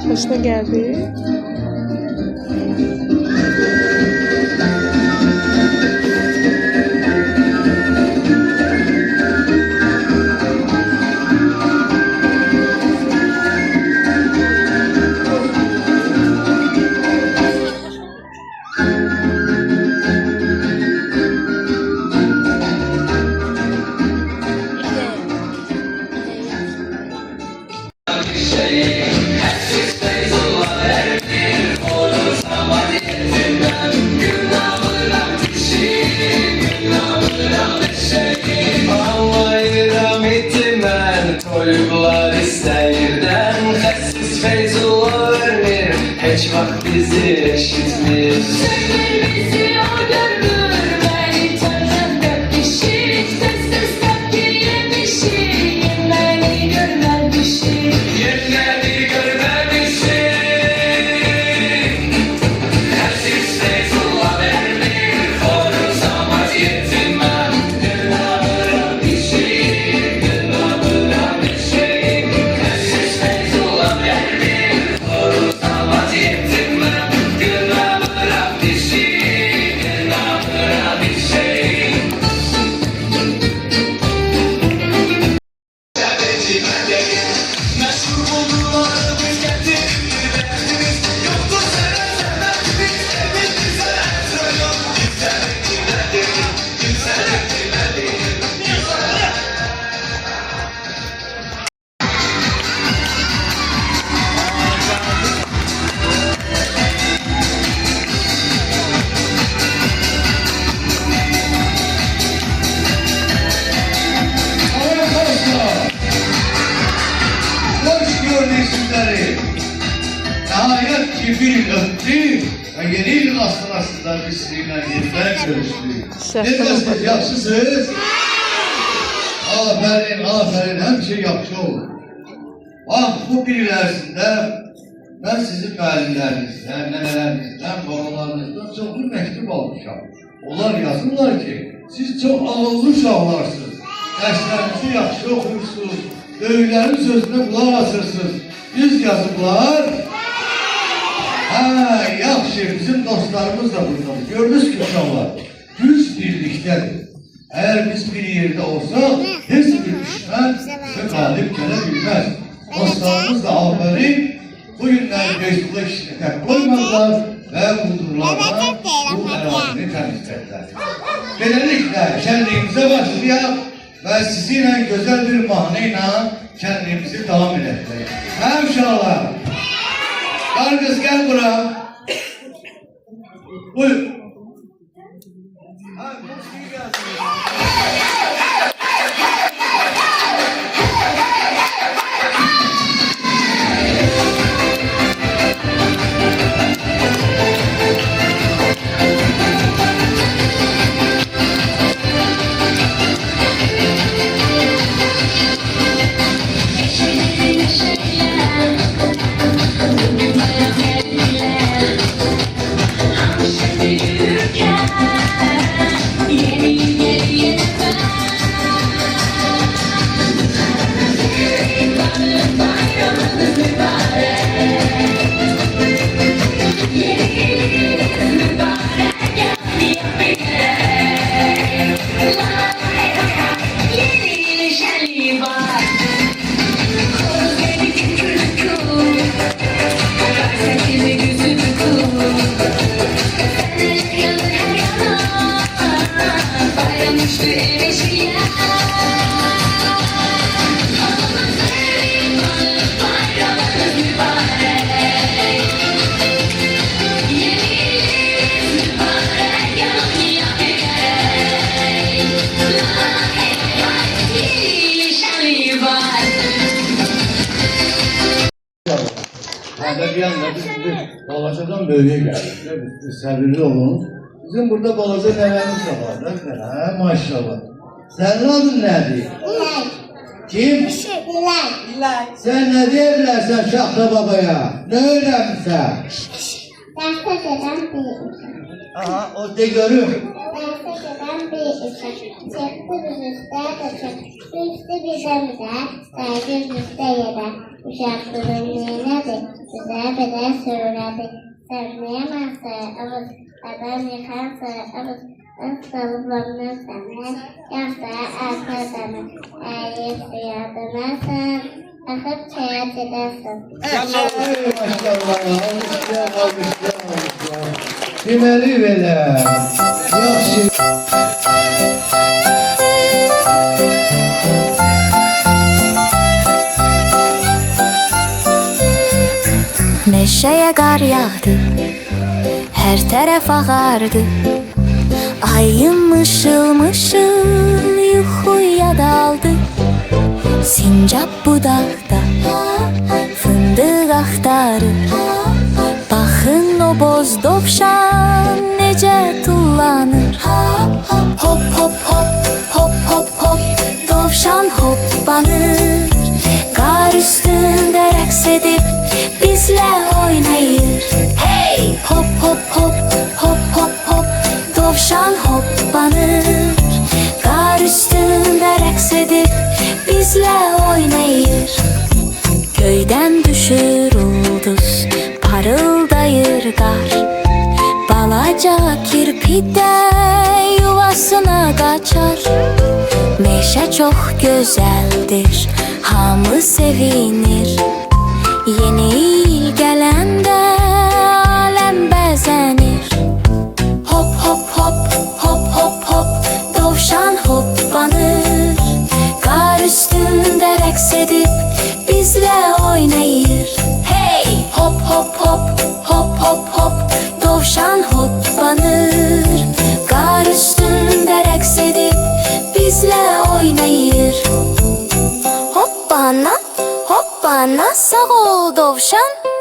Hoşuna geldi. Toygular istəyirdən xəssiz Feyzullah vermir, heç vaxt bizi eşitmir. Söyler bizi o görür, beni tanrımda pişir. Sessiz takdir yemişir, beni görmemişir. Yenləri görməmişik. Xəssiz Feyzullah vermir, xoruz amaz yetiməm. Günahıram pişir, günahıram pişir. Xəssiz Feyzullah vermir, xoruz amaz yetiməm. Günahıram pişir, günahıram pişir. Meşhur buldular biz getirdik derdimiz. Yoktur sana sevmezdik, emin bize söylüyor. Kimsenin kimlerdir, kimsenin kimlerdir. Arkadaşlar, hoş gördük sizleri. Nihayet ki bir yıl öttü ve yeni yıl aslında biz sizinle yeniden görüştük. Ne dersiniz, yaxşısınız? Aferin, aferin, her şey yaxşı olur. Bak, bu bir il ərzində ben sizin müəllimlərinizdən, nənələrinizdən, babalarınızdan çoxlu məktub almışam. Onlar yazırlar ki, siz çok ağıllı uşaqlarsınız. Dərslərinizi yaxşı oxuyursunuz, böyüklərin sözünə qulaq asırsınız. Düz yazıblar. Yaxşı, bizim dostlarımız da buradadır. Gördünüz ki uşaqlar, güc birlikdədir. Eğer biz bir yerde olsak, heç bir düşmən ve qalib gələ bilməz. Dostlarımız da aferin, bu günləri Facebook'a işini tək koymadılar ve uydurlarla bu ərazini təmizlədilər. Beləliklə, şənliyimizə başlayaq ve sizinle güzel bir mahnıyla kendimizi devam edelim. Uşaqlar, Kargız gel buraya. Buyur. Çok iyi geldin. Bir yanda biz Balaca'dan bölgeye geldik. Biz sabırlı olun. Bizim burada Balaca nelerimiz de var. Maşallah. Senin adın neydi? Kim? Bilal. Sen ne diyebilirsin Şahta Baba'ya? Ne öğrenmişsen? Derse gelen bir Aha, o de görür. Derse gelen bir çıktı biz üstte çıktı bizden derdi bizde yere. Uşaklının nedir? Bize bile söyledi. Sevmeyemezse avuz, adam yıkarsa avuz, ıstalıbını sana, yoksa arkadaşını, eğer fiyatınasın, akıp çaya gidersin. Ey maşallah, almışlar. Demeli belə. Yaxşı. Meşeye kar yağdı, her taraf ağardı. Ayım mışıl mışıl yuxuya daldı. Sincap budaqda fındıq axtarır. Baxın o boz dovşan necə tullanır. Hop hop hop hop hop hop dovşan hoppanır. Qar üstündə rəqs edib bizlə oynayır. Hey! Hop hop hop hop hop hop dovşan hoppanır. Qar üstündə rəqs edib bizlə oynayır. Göydən düşür ulduz, parıldayır qar. Balaca kirpidə yuvasına qaçar. Meşə çox gözəldir, hamı sevinir. Yeni il gələndə aləm bəzənir. Hop hop hop hop hop hop dovşan hoppanır. Qar üstündə rəqs edib bizlə oynayır. Hey! Hop hop hop hop hop hop dovşan hoppanır. Qar üstündə rəqs edib bizlə oynayır. Hoppana, hoppana sağ ol dovşan.